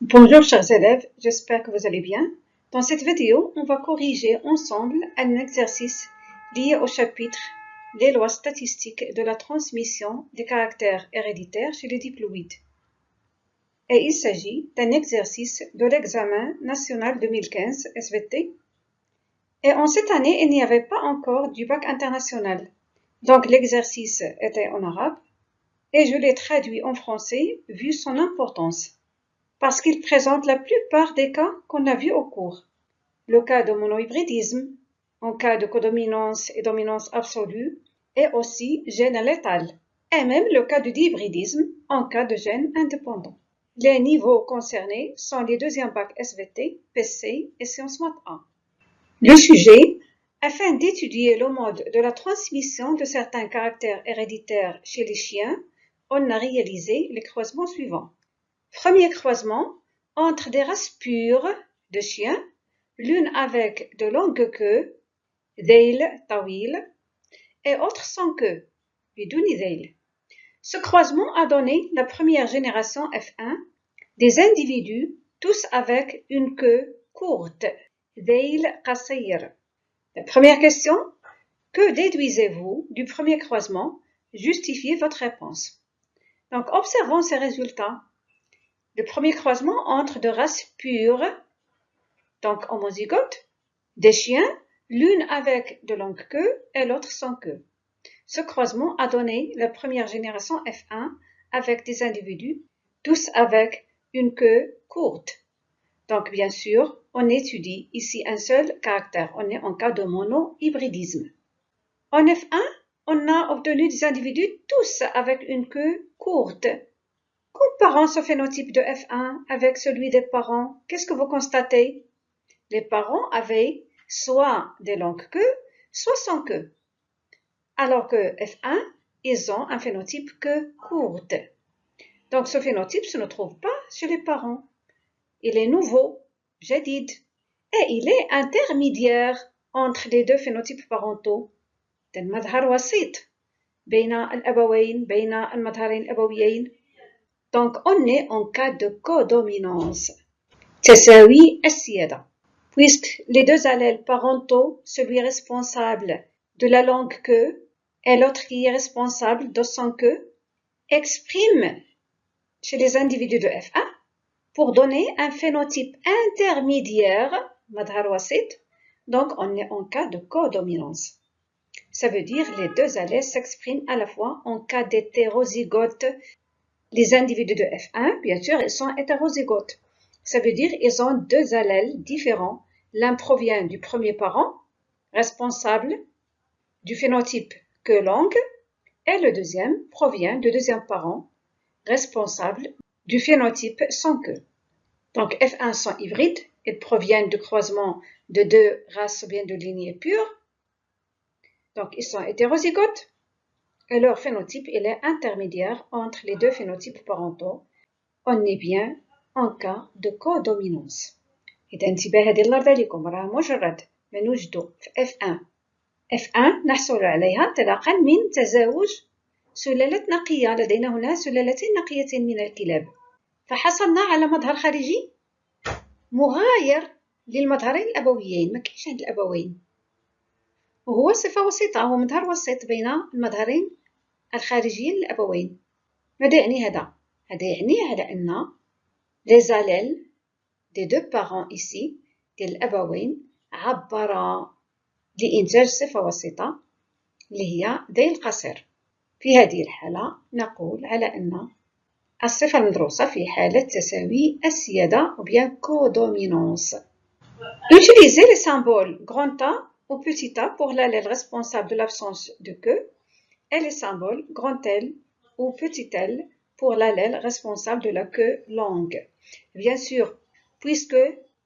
Bonjour chers élèves, j'espère que vous allez bien. Dans cette vidéo, on va corriger ensemble un exercice lié au chapitre Les lois statistiques de la transmission des caractères héréditaires chez les diploïdes. Et il s'agit d'un exercice de l'examen national 2015 SVT. Et en cette année, il n'y avait pas encore du bac international. Donc l'exercice était en arabe et je l'ai traduit en français vu son importance. Parce qu'il présente la plupart des cas qu'on a vus au cours. Le cas de monohybridisme, en cas de codominance et dominance absolue, et aussi gène létal, et même le cas de dihybridisme en cas de gène indépendant. Les niveaux concernés sont les deuxièmes bacs SVT, PC et Sciences Maths 1. Le sujet, afin d'étudier le mode de la transmission de certains caractères héréditaires chez les chiens, on a réalisé les croisements suivants. Premier croisement entre des races pures de chiens, l'une avec de longues queues, ذيل طويل, et autre sans queue, بدون ذيل. Ce croisement a donné la première génération F1, des individus tous avec une queue courte, ذيل قصير. La première question, que déduisez-vous du premier croisement? Justifiez votre réponse. Donc, observons ces résultats. Le premier croisement entre de races pures, donc homozygotes, des chiens, l'une avec de longues queues et l'autre sans queue. Ce croisement a donné la première génération F1 avec des individus, tous avec une queue courte. Donc bien sûr, on étudie ici un seul caractère, on est en cas de monohybridisme. En F1, on a obtenu des individus tous avec une queue courte. Comparons ce phénotype de F1 avec celui des parents, qu'est-ce que vous constatez? Les parents avaient soit des longues queues, soit sans queue. Alors que F1, ils ont un phénotype queue courte. Donc ce phénotype se ne trouve pas chez les parents. Il est nouveau, jadid, et il est intermédiaire entre les deux phénotypes parentaux. المظهر وسيط بين الأبوين بين المظهرين الأبويين. Donc, on est en cas de codominance. تساوي السيادة. Puisque les deux allèles parentaux, celui responsable de la longue queue et l'autre qui est responsable de sans queue, expriment chez les individus de F1 pour donner un phénotype intermédiaire, مظهر وسيط, donc on est en cas de codominance. Ça veut dire les deux allèles s'expriment à la fois en cas d'hétérozygote. Les individus de F1, bien sûr, ils sont hétérozygotes. Ça veut dire qu'ils ont deux allèles différents. L'un provient du premier parent, responsable du phénotype queue longue, et le deuxième provient du deuxième parent, responsable du phénotype sans queue. Donc F1 sont hybrides, ils proviennent du croisement de deux races ou bien de lignées pures. Donc ils sont hétérozygotes. Et leur phénotype il est intermédiaire entre les deux phénotypes parentaux. On est bien en cas de codominance. إذا انتباه هذه اللحظة لكم راه مجرد ما نوجدوا في F1 F1 نحصل عليها انطلاقا من تزاوج سلالة نقية. لدينا هنا سلالتين نقيتين من الكلاب، فحصلنا على مظهر خارجي مغاير للمظهرين الأبويين، ما كاينش عند الأبوين، وهو صفة وسيطة، هو مظهر وسيط بين المظهرين الخارجيين للأبوين. ماذا يعني هذا؟ هذا يعني على أن les allèles des deux parents ici ديال الأبوين عبر لإنتاج صفة وسيطة اللي هي ذيل قصير. في هذه الحالة نقول على أن الصفة المدروسة في حالة تساوي السيادة ou bien codominance. Utilisez les symboles grand A ou petit a pour l'allèle responsable de l'absence de queue et les symboles grand L ou petit l pour l'allèle responsable de la queue longue. Bien sûr, puisque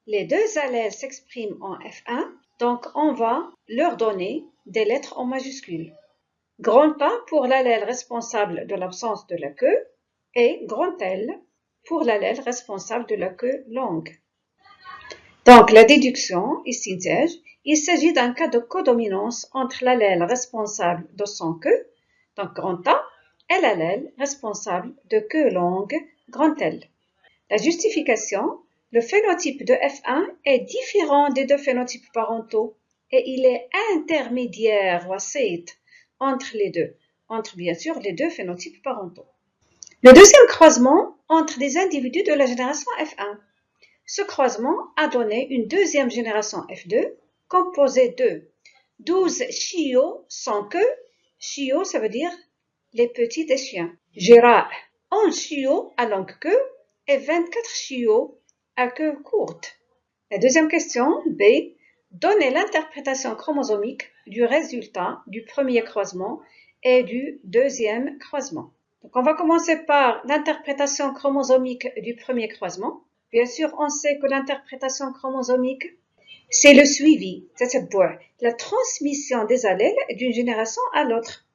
les deux allèles s'expriment en F1, donc on va leur donner des lettres en majuscules. Grand A pour l'allèle responsable de l'absence de la queue et grand L pour l'allèle responsable de la queue longue. Donc la déduction, استنتاج, il s'agit d'un cas de codominance entre l'allèle responsable de sans queue, donc grand A, et l'allèle responsable de queue longue, grand L. La justification, le phénotype de F1 est différent des deux phénotypes parentaux et il est intermédiaire, entre les deux, entre bien sûr les deux phénotypes parentaux. Le deuxième croisement entre des individus de la génération F1. Ce croisement a donné une deuxième génération F2 composée de 12 chiots sans queue. Chiots, ça veut dire les petits des chiens. Jira, 11 chiots à longue queue et 24 chiots à queue courte. La deuxième question, B. Donnez l'interprétation chromosomique du résultat du premier croisement et du deuxième croisement. Donc, on va commencer par l'interprétation chromosomique du premier croisement. Bien sûr, on sait que l'interprétation chromosomique, c'est le suivi, la transmission des allèles d'une génération à l'autre.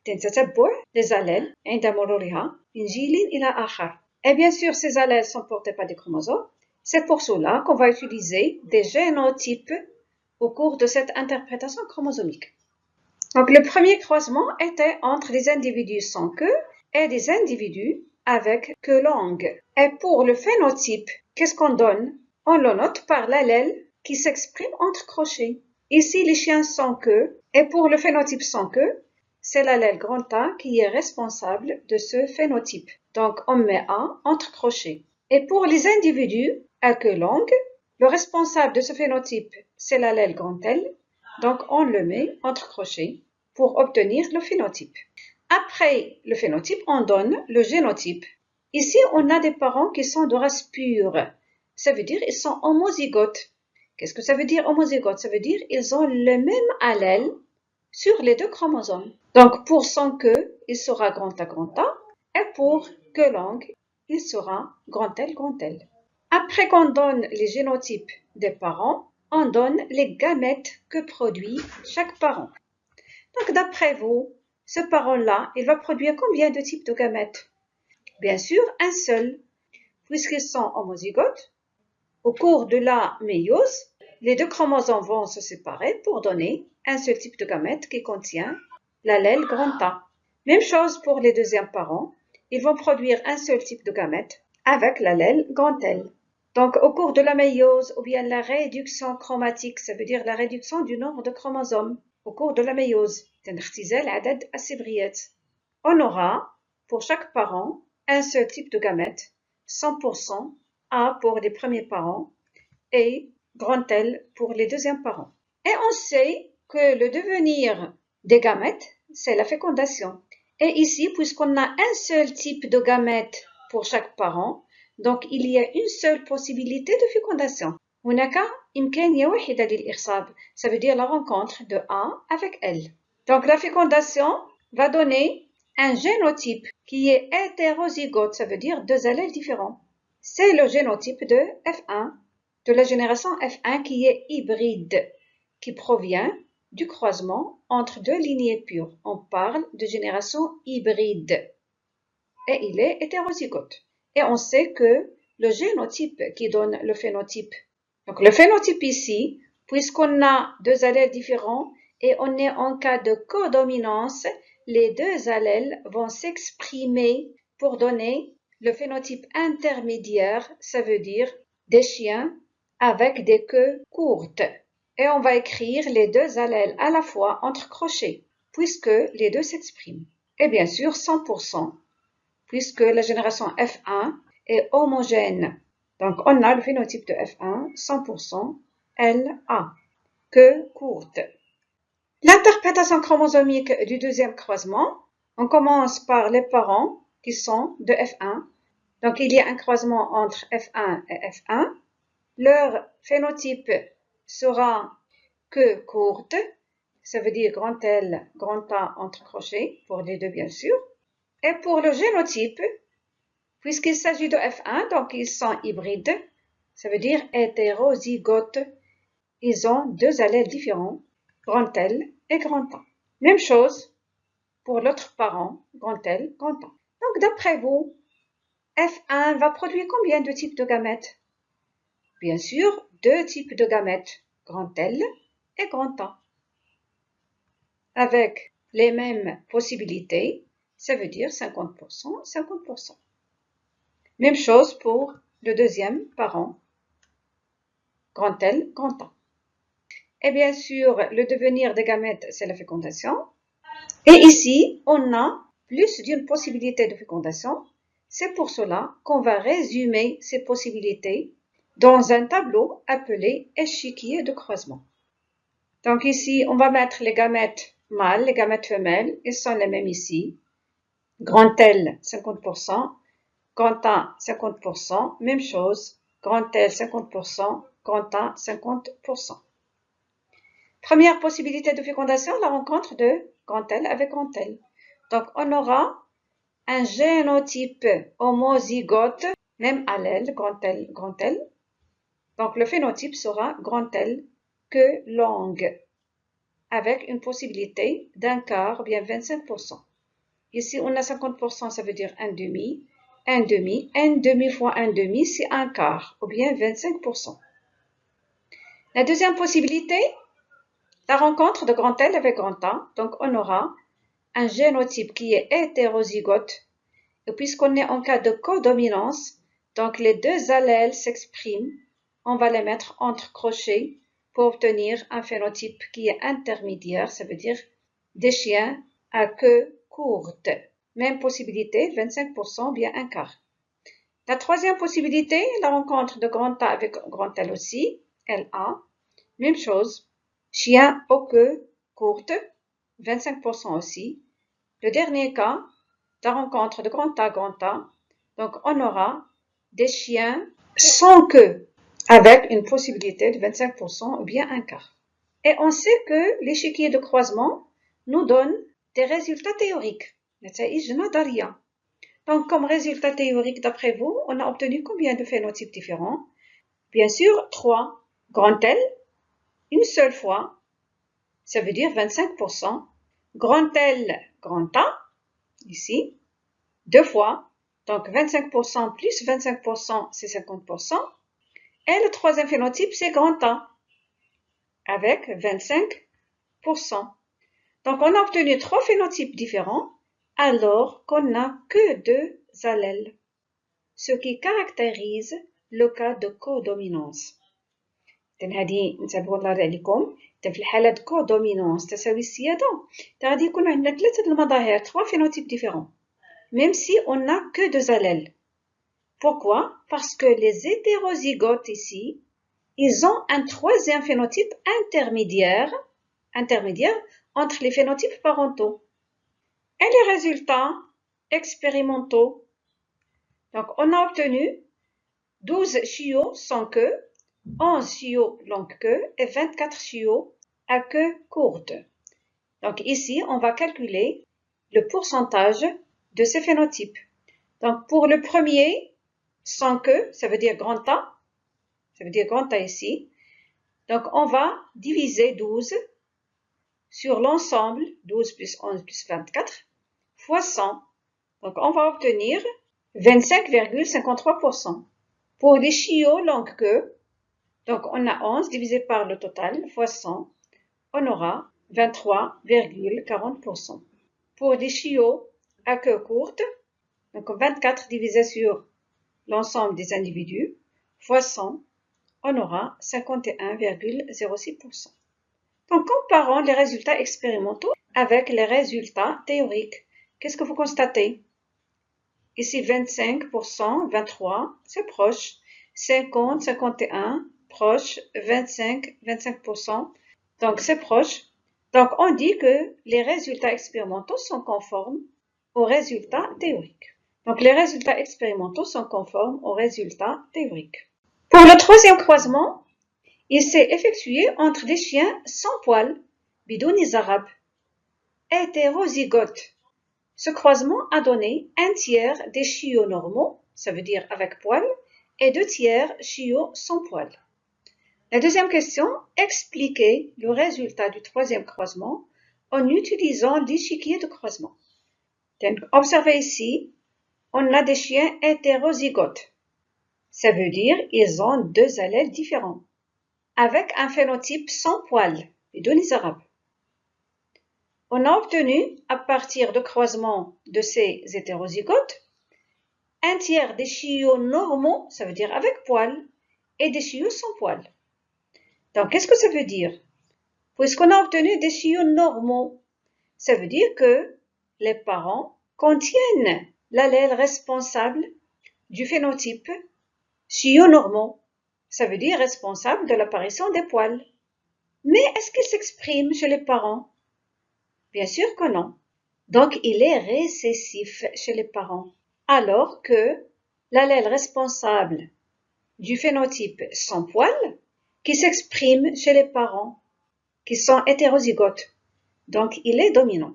Les allèles عند مرورها من جيل إلى آخر. Et bien sûr, ces allèles sont portés par des chromosomes. C'est pour cela qu'on va utiliser des génotypes au cours de cette interprétation chromosomique. Donc, le premier croisement était entre des individus sans queue et des individus avec queue longue. Et pour le phénotype, qu'est-ce qu'on donne? On le note par l'allèle qui s'exprime entre crochets. Ici, les chiens sans queue. Et pour le phénotype sans queue, c'est l'allèle grand A qui est responsable de ce phénotype. Donc, on met A entre crochets. Et pour les individus à queue longue, le responsable de ce phénotype, c'est l'allèle grand L. Donc, on le met entre crochets pour obtenir le phénotype. Après le phénotype, on donne le génotype. Ici, on a des parents qui sont de race pure. Ça veut dire qu'ils sont homozygotes. Qu'est-ce que ça veut dire homozygote? Ça veut dire qu'ils ont le même allèle sur les deux chromosomes. Donc, pour sans queue, il sera grand A, et pour queue longue, il sera grand L, grand L. Après qu'on donne les génotypes des parents, on donne les gamètes que produit chaque parent. Donc, d'après vous, ce parent-là, il va produire combien de types de gamètes? Bien sûr, un seul, puisqu'ils sont homozygotes. Au cours de la méiose, les deux chromosomes vont se séparer pour donner un seul type de gamète qui contient l'allèle grand A. Même chose pour les deuxièmes parents, ils vont produire un seul type de gamète avec l'allèle grand L. Donc, au cours de la méiose ou bien la réduction chromatique, ça veut dire la réduction du nombre de chromosomes au cours de la méiose, on aura pour chaque parent un seul type de gamète, 100% A pour les premiers parents et grand L pour les deuxièmes parents. Et on sait que le devenir des gamètes, c'est la fécondation. Et ici, puisqu'on a un seul type de gamète pour chaque parent, donc il y a une seule possibilité de fécondation. هناك إمكانية واحدة للإخصاب. Ça veut dire la rencontre de A avec L. Donc la fécondation va donner un génotype qui est hétérozygote, ça veut dire deux allèles différents. C'est le génotype de F1, de la génération F1 qui est hybride, qui provient du croisement entre deux lignées pures. On parle de génération hybride et il est hétérozygote. Et on sait que le génotype qui donne le phénotype. Donc le phénotype ici, puisqu'on a deux allèles différents et on est en cas de codominance, les deux allèles vont s'exprimer pour donner le phénotype intermédiaire, ça veut dire des chiens avec des queues courtes. Et on va écrire les deux allèles à la fois entre crochets, puisque les deux s'expriment. Et bien sûr 100%, puisque la génération F1 est homogène. Donc on a le phénotype de F1, 100%, LA, queue courte. L'interprétation chromosomique du deuxième croisement, on commence par les parents qui sont de F1. Donc il y a un croisement entre F1 et F1. Leur phénotype sera queue courte, ça veut dire grand L, grand A entre crochets, pour les deux bien sûr. Et pour le génotype, puisqu'il s'agit de F1, donc ils sont hybrides, ça veut dire hétérozygotes. Ils ont deux allèles différents, grand L et grand A. Même chose pour l'autre parent, grand L, grand A. Donc d'après vous, F1 va produire combien de types de gamètes? Bien sûr, deux types de gamètes, grand L et grand A. Avec les mêmes possibilités, ça veut dire 50%, 50%. Même chose pour le deuxième parent, grand L, grand A. Et bien sûr, le devenir des gamètes, c'est la fécondation. Et ici, on a plus d'une possibilité de fécondation. C'est pour cela qu'on va résumer ces possibilités dans un tableau appelé échiquier de croisement. Donc ici, on va mettre les gamètes mâles, les gamètes femelles, ils sont les mêmes ici. Grand L, 50%, grand A, 50%, même chose, grand L, 50%, grand A, 50%. Première possibilité de fécondation, la rencontre de grand L avec grand L. Donc, on aura un génotype homozygote, même allèle, grand L, grand L. Donc, le phénotype sera grand L, queue longue, avec une possibilité d'un quart, ou bien 25%. Ici, on a 50%, ça veut dire un demi fois un demi, c'est un quart, ou bien 25%. La deuxième possibilité, la rencontre de grand L avec grand A. Donc, on aura un génotype qui est hétérozygote. Et puisqu'on est en cas de codominance, donc les deux allèles s'expriment, on va les mettre entre crochets pour obtenir un phénotype qui est intermédiaire, ça veut dire des chiens à queue courte. Même possibilité, 25%, bien un quart. La troisième possibilité, la rencontre de grand A avec grand L aussi, LA. Même chose, chien aux queues courtes, 25% aussi. Le dernier cas, la rencontre de grand A, grand A. Donc, on aura des chiens sans queue, avec une possibilité de 25% ou bien un quart. Et on sait que l'échiquier de croisement nous donne des résultats théoriques. Donc, comme résultat théorique, d'après vous, on a obtenu combien de phénotypes différents? Bien sûr, 3. Grand L, une seule fois, ça veut dire 25%. Grand L, grand A, ici, deux fois, donc 25% plus 25%, c'est 50%. Et le troisième phénotype, c'est grand A, avec 25%. Donc, on a obtenu trois phénotypes différents, alors qu'on n'a que deux allèles, ce qui caractérise le cas de codominance. هذه نتابعوا الله عليكم في الحالة de codominance تساوي السيادة غادي يكون عندنا ثلاثة المظاهر trois phénotypes différents même si on n'a que deux allèles. Pourquoi? Parce que les hétérozygotes ici, ils ont un troisième phénotype intermédiaire entre les phénotypes parentaux. Et les résultats expérimentaux. Donc, on a obtenu 12 chiots sans queue, 11 chiots longue queue et 24 chiots à queue courte. Donc, ici, on va calculer le pourcentage de ces phénotypes. Donc, pour le premier, sans queue, ça veut dire grand A, ici. Donc, on va diviser 12 sur l'ensemble, 12 plus 11 plus 24, fois 100. Donc, on va obtenir 25,53%. Pour les chiots longue queue, donc on a 11 divisé par le total, fois 100, on aura 23,40%. Pour les chiots à queue courte, donc 24 divisé sur l'ensemble des individus, fois 100, on aura 51,06%. Donc, comparons les résultats expérimentaux avec les résultats théoriques. Qu'est-ce que vous constatez? Ici, 25%, 23, c'est proche. 50, 51, proche. 25, 25%, donc c'est proche. Donc, on dit que les résultats expérimentaux sont conformes aux résultats théoriques. Donc, les résultats expérimentaux sont conformes aux résultats théoriques. Pour le troisième croisement, il s'est effectué entre des chiens sans poils, bidouni zarab, hétérozygotes. Ce croisement a donné un tiers des chiots normaux, ça veut dire avec poils, et 2 tiers chiots sans poils. La deuxième question, expliquez le résultat du troisième croisement en utilisant l'échiquier de croisement. Donc, observez ici, on a des chiens hétérozygotes. Ça veut dire qu'ils ont 2 allèles différents, avec un phénotype sans poils, bidouni zarab. On a obtenu, à partir de croisement de ces hétérozygotes, un tiers des chiots normaux, ça veut dire avec poils, et des chiots sans poils. Donc, qu'est-ce que ça veut dire? Puisqu'on a obtenu des chiots normaux, ça veut dire que les parents contiennent l'allèle responsable du phénotype chiots normaux. Ça veut dire responsable de l'apparition des poils. Mais est-ce qu'il s'exprime chez les parents? Bien sûr que non. Donc, il est récessif chez les parents. Alors que l'allèle responsable du phénotype sans poils, qui s'exprime chez les parents, qui sont hétérozygotes. Donc, il est dominant.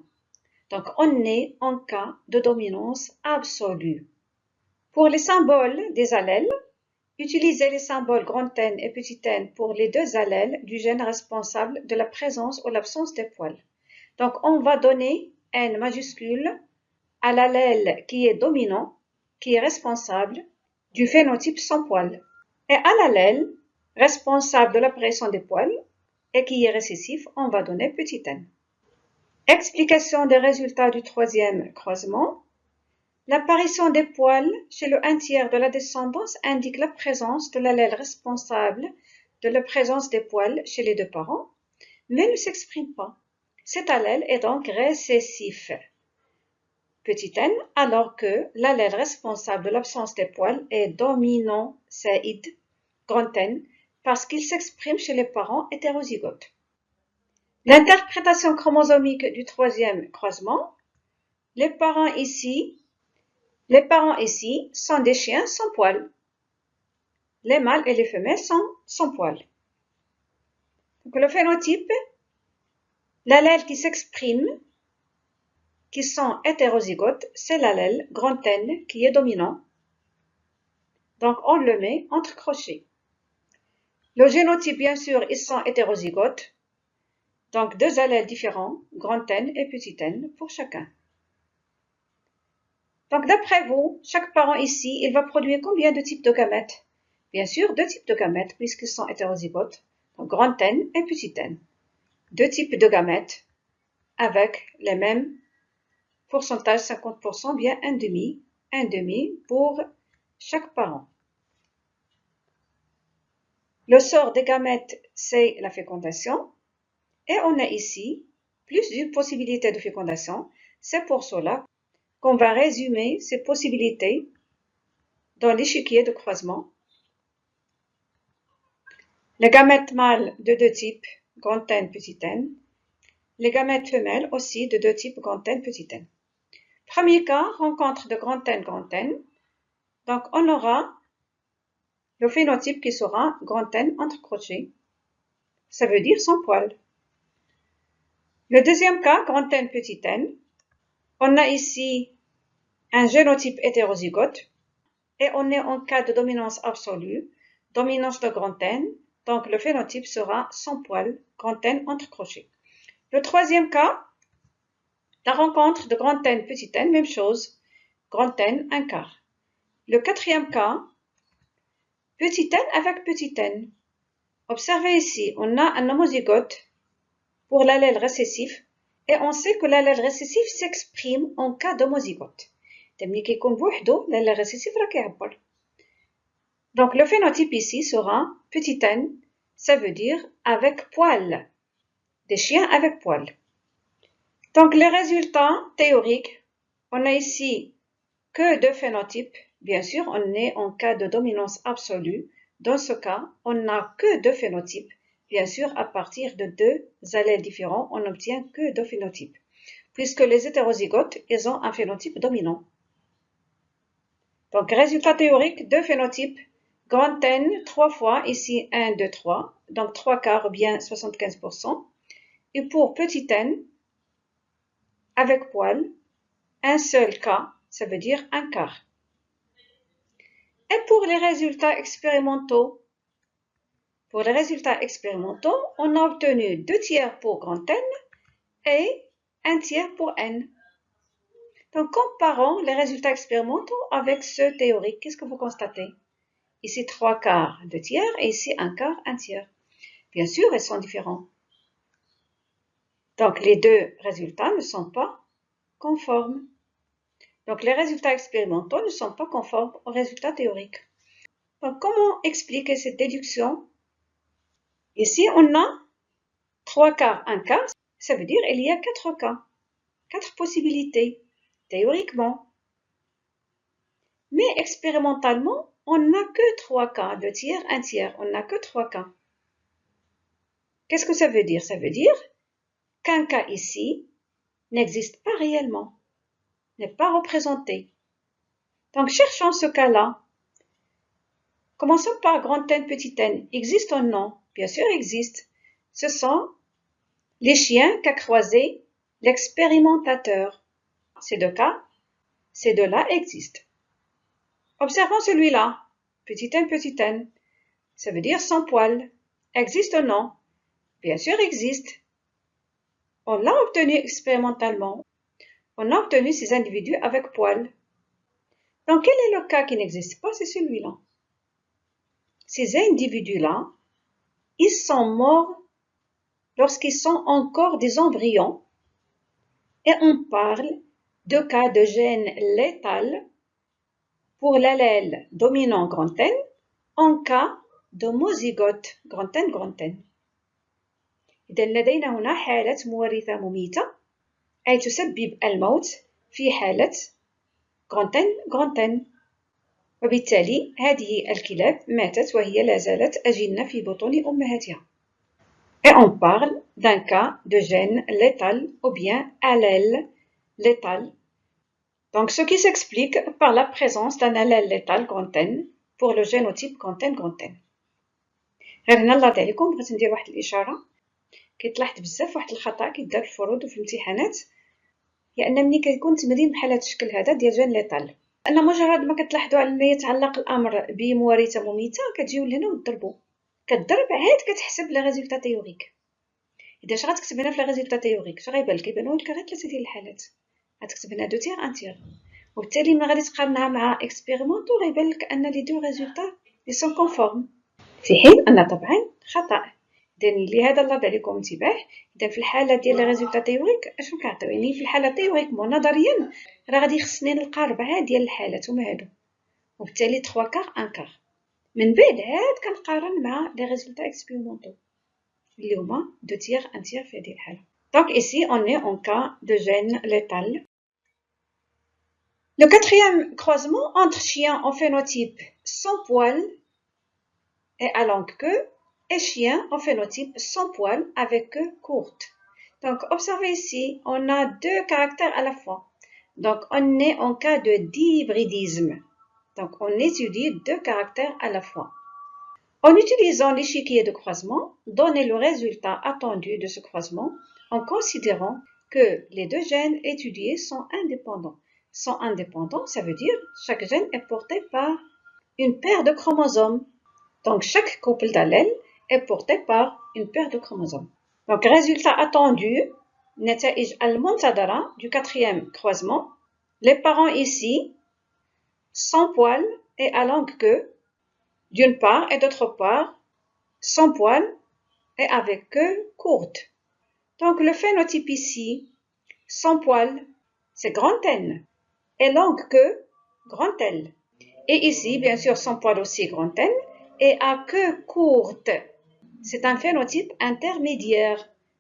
Donc, on est en cas de dominance absolue. Pour les symboles des allèles, utilisez les symboles grand N et petit n pour les deux allèles du gène responsable de la présence ou l'absence des poils. Donc, on va donner N majuscule à l'allèle qui est dominant, qui est responsable du phénotype sans poils, et à l'allèle responsable de l'apparition des poils et qui est récessif, on va donner petit n. Explication des résultats du troisième croisement. L'apparition des poils chez le 1/3 de la descendance indique la présence de l'allèle responsable de la présence des poils chez les deux parents, mais ne s'exprime pas. Cet allèle est donc récessif, petit n, alors que l'allèle responsable de l'absence des poils est dominant, saïd, grand N, parce qu'il s'exprime chez les parents hétérozygotes. L'interprétation chromosomique du troisième croisement. Les parents ici sont des chiens sans poils. Les mâles et les femelles sont sans poils. Donc le phénotype, l'allèle qui s'exprime, qui sont hétérozygotes, c'est l'allèle grand N qui est dominant. Donc on le met entre crochets. Le génotype, bien sûr, ils sont hétérozygotes. Donc deux allèles différents, grand N et petit n pour chacun. Donc d'après vous, chaque parent ici, il va produire combien de types de gamètes? Bien sûr, deux types de gamètes puisqu'ils sont hétérozygotes, donc grand N et petit n. Deux types de gamètes avec les mêmes pourcentages, 50%, bien un demi pour chaque parent. Le sort des gamètes, c'est la fécondation. Et on a ici plus d'une possibilité de fécondation. C'est pour cela qu'on va résumer ces possibilités dans l'échiquier de croisement. Les gamètes mâles de deux types, grand N, petit n. Les gamètes femelles aussi de deux types, grand N, petit n. Premier cas, rencontre de grand N, grand N. Donc, on aura le phénotype qui sera grand N entre crochets. Ça veut dire sans poils. Le deuxième cas, grand N, petit n. On a ici un génotype hétérozygote et on est en cas de dominance absolue, dominance de grand N. Donc, le phénotype sera sans poils, grand N entre crochets. Le troisième cas, la rencontre de grand N, petit n, même chose, grand N, un quart. Le quatrième cas, petit n avec petit n. Observez ici, on a un homozygote pour l'allèle récessif et on sait que l'allèle récessif s'exprime en cas d'homozygote. l'allèle récessif Donc le phénotype ici sera petit n, ça veut dire avec poils, des chiens avec poils. Donc les résultats théoriques, on a ici que deux phénotypes. Bien sûr, on est en cas de dominance absolue. Dans ce cas, on n'a que deux phénotypes. Bien sûr, à partir de deux allèles différents, on n'obtient que deux phénotypes. Puisque les hétérozygotes, ils ont un phénotype dominant. Donc, résultat théorique, deux phénotypes. Grand N, 3 fois, ici 1, 2, 3. Donc, 3 quarts ou bien 75%. Et pour petit n, avec poil, un seul cas, ça veut dire un quart. Et pour les résultats expérimentaux, on a obtenu 2 tiers pour grand N et 1 tiers pour N. Donc, comparons les résultats expérimentaux avec ceux théoriques. Qu'est-ce que vous constatez? Ici, 3 quarts, 2 tiers, et ici, 1 quart, 1 tiers. Bien sûr, ils sont différents. Donc, les deux résultats ne sont pas conformes. Donc, les résultats expérimentaux ne sont pas conformes aux résultats théoriques. Donc, comment expliquer cette déduction? Ici, on a 3 quarts, 1 quart, ça veut dire qu'il y a 4 cas, 4 possibilités, théoriquement. Mais expérimentalement, on n'a que 3 cas, 2 tiers, 1 tiers, on n'a que 3 cas. Qu'est-ce que ça veut dire? Ça veut dire qu'un cas ici n'existe pas réellement, n'est pas représenté. Donc, cherchons ce cas-là. Commençons par grand N, petit n. Existe ou non? Bien sûr, existe. Ce sont les chiens qu'a croisé l'expérimentateur. Ces 2 cas, ces 2-là existent. Observons celui-là, petit n, ça veut dire sans poils. Existe ou non? Bien sûr, existe. On l'a obtenu expérimentalement. On a obtenu ces individus avec poils. Donc, quel est le cas qui n'existe pas? C'est celui-là. Ces individus-là, ils sont morts lorsqu'ils sont encore des embryons et on parle de cas de gène létal pour l'allèle dominant grand N en cas d'homozygote grand N. إذا لدينا هنا حالة مورثة مميتة أي تسبب الموت في حالة grand N. وبالتالي هذه الكلاب ماتت وهي لا زالت أجنة في بطون أمهاتها. Et on parle d'un cas de gène létal ou bien allèle létal. Donc, ce qui s'explique par la présence d'un allèle létal grand N pour le génotype grand N. غير هنا الله يرضي عليكم بغيت ندير واحد الإشارة كيتلاحظ بزاف واحد الخطأ كيدار في الفروض وفي الامتحانات، هي أن ملي كيكون تمرين بحال هذا الشكل هذا ديال جين ليطال، أن مجرد ما كتلاحظوا على أن يتعلق الأمر بمورثة مميتة كتجيو لهنا وتضربوا، كتضرب عاد كتحسب لي ريزولتا تيوريك. إذا اش غتكتب هنا في لي ريزولتا تيوريك؟ اش غيبان لك؟ يبانو لك غير 3 ديال الحالات، غتكتب هنا 2 تيغ 1 تيغ، وبالتالي ملي غادي تقارنها مع اكسبيريمونتو غيبان لك أن لي دو ريزولتا لي سون كونفورم، في حين أن طبعا خطأ. إذن لهذا الله عليكم انتباه. إذا في الحالة ديال لي ريزولتا تيوريك اشنو كنعطيو؟ يعني في الحالة تيوريكمون نظريا راه غادي يخصني نلقى 4 ديال الحالات هما هادو، وبالتالي 3 كار 1 كار. من بعد عاد كنقارن مع لي ريزولتا اكسبيريمونتو اللي هما 2 تيغ 1 تيغ في هذه الحالة. Donc ici on est en cas de gène létal. Le quatrième croisement entre chiens en phénotype sans poils et à longue queue et chiens en phénotype sans poils avec queue courte. Donc observez ici, on a 2 caractères à la fois. Donc on est en cas de dihybridisme. Donc on étudie 2 caractères à la fois. En utilisant l'échiquier de croisement, donnez le résultat attendu de ce croisement en considérant que les 2 gènes étudiés sont indépendants. Sont indépendants, ça veut dire chaque gène est porté par une paire de chromosomes. Donc chaque couple d'allèles est porté par une paire de chromosomes. Donc résultat attendu, نتائج المنتظرة du 4e croisement. Les parents ici, sans poils et à longue queue, d'une part, et d'autre part, sans poils et avec queue courte. Donc le phénotype ici, sans poils, c'est grand N, et longue queue, grand L. Et ici, bien sûr, sans poils aussi, grand N, et à queue courte. C'est un phénotype intermédiaire.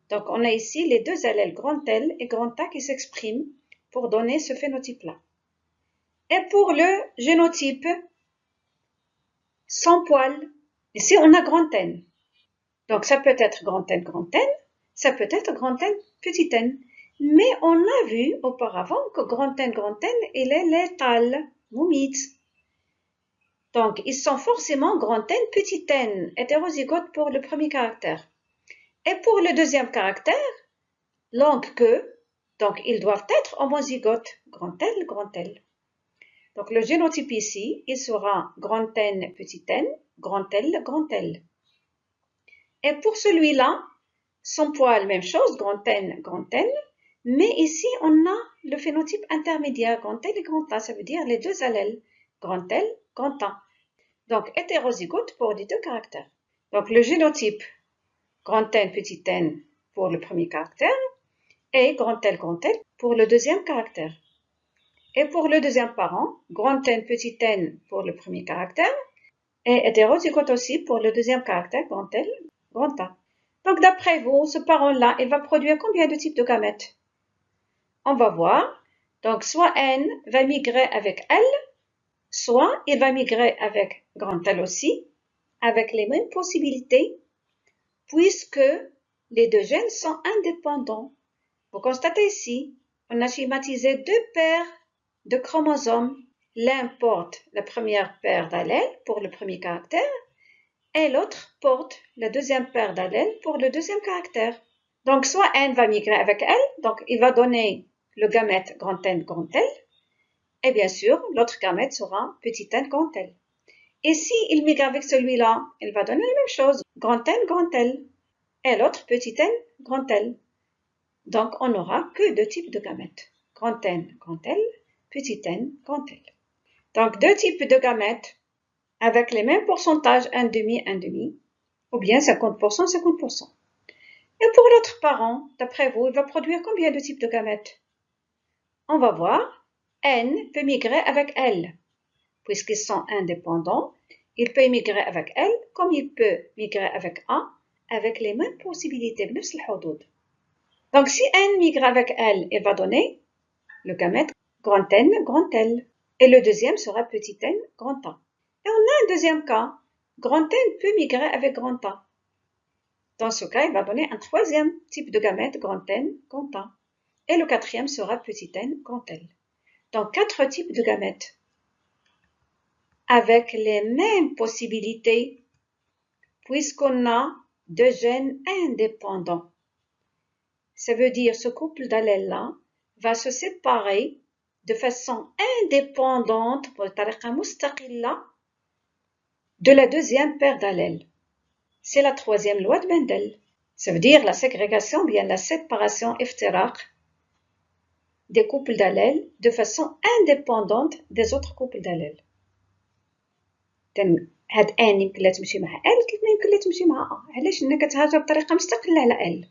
Donc on a ici les 2 allèles grand L et grand A qui s'expriment pour donner ce phénotype-là. Et pour le génotype sans poils, ici on a grand N. Donc ça peut être grand N, ça peut être grand N, petit n. Mais on a vu auparavant que grand N, il est létal, moumite. Donc ils sont forcément grand N, petit n, hétérozygotes pour le premier caractère. Et pour le deuxième caractère, longue queue, donc ils doivent être homozygotes, grand L. Donc le génotype ici, il sera grand N, petit n, grand L. Et pour celui-là, sans poil, même chose, grand N, mais ici on a le phénotype intermédiaire, grand L et grand A, ça veut dire les 2 allèles, grand L, grand A. Donc hétérozygote pour les 2 caractères. Donc le génotype grand N, petit n pour le premier caractère et grand L pour le deuxième caractère. Et pour le deuxième parent, grand N, petit n pour le premier caractère, et hétérozygote aussi pour le deuxième caractère, grand L, grand A. Donc d'après vous, ce parent-là, il va produire combien de types de gamètes? On va voir. Donc soit N va migrer avec L, soit il va migrer avec grand L aussi, avec les mêmes possibilités, puisque les deux gènes sont indépendants. Vous constatez ici, on a schématisé deux paires de chromosomes. L'un porte la première paire d'allèles pour le premier caractère et l'autre porte la deuxième paire d'allèles pour le deuxième caractère. Donc, soit N va migrer avec L, donc il va donner le gamète grand N, grand L, et bien sûr, l'autre gamète sera petit n, grand L. Et si il migre avec celui-là, il va donner la même chose, grand N, grand L, et l'autre petit n, grand L. Donc, on n'aura que deux types de gamètes, grand N, grand L, petit n, grand L. Donc, deux types de gamètes avec les mêmes pourcentages 1,5, ou bien 50%, 50%. Et pour l'autre parent, d'après vous, il va produire combien de types de gamètes? On va voir. N peut migrer avec L. Puisqu'ils sont indépendants, il peut migrer avec L comme il peut migrer avec A, avec les mêmes possibilités, بنفس الحدود. Donc, si N migre avec L, il va donner le gamète grand N, grand L. Et le deuxième sera petit n, grand A. Et on a un deuxième cas. Grand N peut migrer avec grand A. Dans ce cas, il va donner un troisième type de gamète, grand N, grand A. Et le quatrième sera petit n, grand L. Donc, quatre types de gamètes avec les mêmes possibilités puisqu'on a deux gènes indépendants. Ça veut dire ce couple d'allèles-là va se séparer de façon indépendante de la deuxième paire d'allèles. C'est la troisième loi de Mendel. Ça veut dire la ségrégation, bien la séparation iftiraq des couples d'allèles de façon indépendante des autres couples d'allèles. هاد ان يمكن لا تمشي مع ال كيف ما يمكن لا تمشي مع ا علاش انك كتهاجر بطريقه مستقله على ال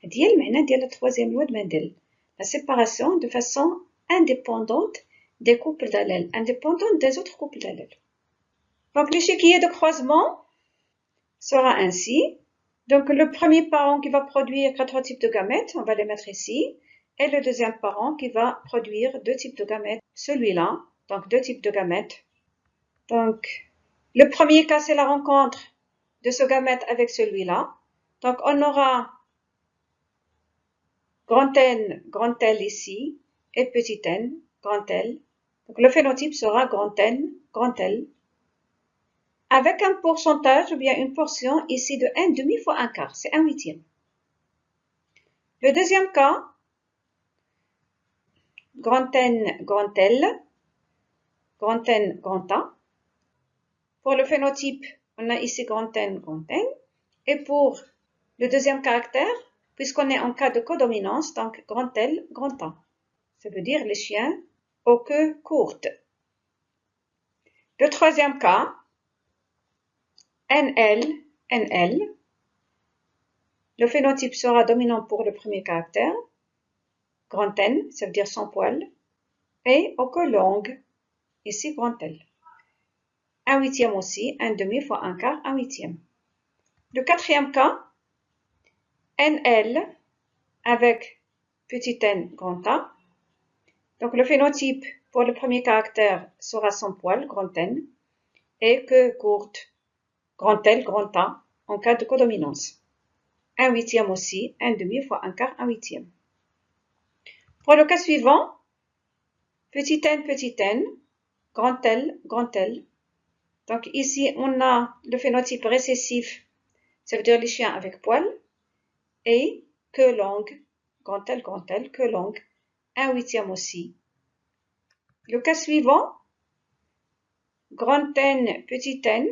هاد هي المعنى ديال الترويزيام لوا دو مندل la séparation de façon indépendante des couples d'allèles indépendante des autres couples d'allèles. Donc l'échiquier de croisement sera ainsi. Donc le premier parent qui va produire quatre types de gamètes, on va les mettre ici, et le deuxième parent qui va produire deux types de gamètes, celui-là, donc deux types de gamètes. Donc le premier cas, c'est la rencontre de ce gamète avec celui-là. Donc, on aura grand N, grand L ici, et petit n, grand L. Donc, le phénotype sera grand N, grand L, avec un pourcentage ou bien une portion ici de 1,5 fois 1/4, c'est 1/8. Le deuxième cas, grand N, grand L, grand N, grand A. Pour le phénotype, on a ici grand N, grand N. Et pour le deuxième caractère, puisqu'on est en cas de codominance, donc grand L, grand A. Ça veut dire les chiens aux queues courtes. Le troisième cas, NL, NL. Le phénotype sera dominant pour le premier caractère, grand N, ça veut dire sans poil, et aux queues longues, ici grand L. 1/8 aussi, 1,5 fois 1/4, 1/8. Le quatrième cas, NL avec petit n, grand A. Donc le phénotype pour le premier caractère sera sans poil, grand N, et queue courte, grand L, grand A, en cas de codominance. 1/8 aussi, 1,5 fois 1/4, 1/8. Pour le cas suivant, petit n, grand L, grand L. Donc ici, on a le phénotype récessif, ça veut dire les chiens avec poil, et queue longue, grand L, queue longue, 1/8 aussi. Le cas suivant, grand N, petit n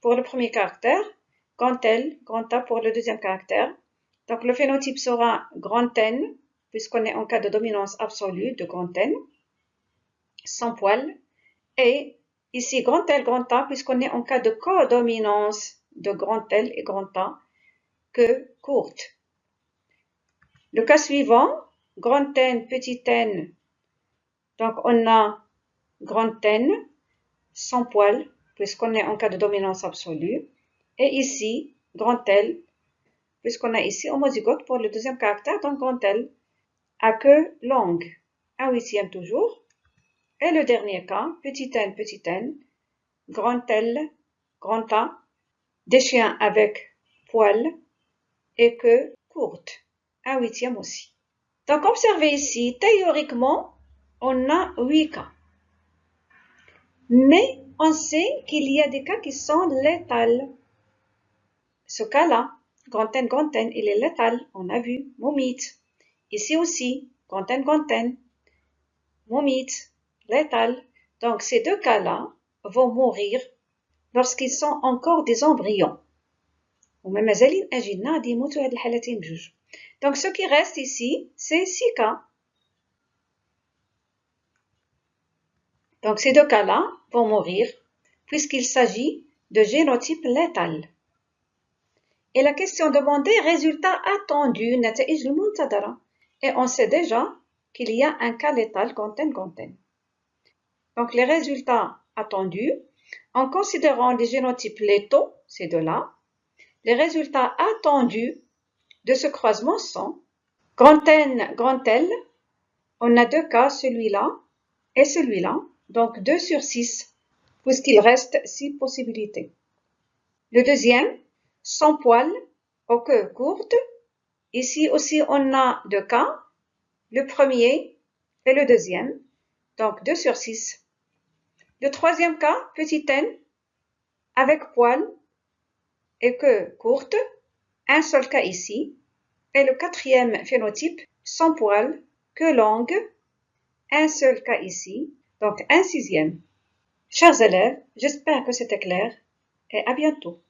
pour le premier caractère, grand L, grand A pour le deuxième caractère. Donc le phénotype sera grand N, puisqu'on est en cas de dominance absolue de grand N, sans poil, et ici grand L, grand A, puisqu'on est en cas de codominance de grand L et grand A, queue courte. Le cas suivant, grand N, petit n Donc, on a grand N, sans poil, puisqu'on est en cas de dominance absolue. Et ici, grand L, puisqu'on a ici homozygote pour le deuxième caractère, donc grand L, à queue longue, 1/8 toujours. Et le dernier cas, petit n, grand L, grand A, des chiens avec poils et queue courte, 1/8 aussi. Donc, observez ici, théoriquement, on a 8 cas. Mais on sait qu'il y a des cas qui sont létals. Ce cas-là, grand N, il est létal, on a vu, momite. Ici aussi, grand N, momite, létal. Donc, ces deux cas-là vont mourir lorsqu'ils sont encore des embryons. وما مازالين أجلنا غادي يموتوا هاد الحالتين بجوج. Donc, ce qui reste ici, c'est 6 cas. Donc, ces deux cas-là vont mourir puisqu'il s'agit de génotype létal. Et la question demandée, résultat attendu, نتائج المنتظرة. Et on sait déjà qu'il y a un cas létal grand N. Donc, les résultats attendus, en considérant les génotypes létaux, ces deux-là, les résultats attendus de ce croisement sont grand N, grand L, on a deux cas, celui-là et celui-là, donc 2 sur 6, puisqu'il reste 6 possibilités. Le deuxième, sans poil, aux queues courtes. Ici aussi, on a deux cas, le premier et le deuxième, donc 2 sur 6. Le troisième cas, petit n, avec poil et queue courte, un seul cas ici. Et le quatrième phénotype, sans poil, queue longue, un seul cas ici, donc un 6e. Chers élèves, j'espère que c'était clair et à bientôt.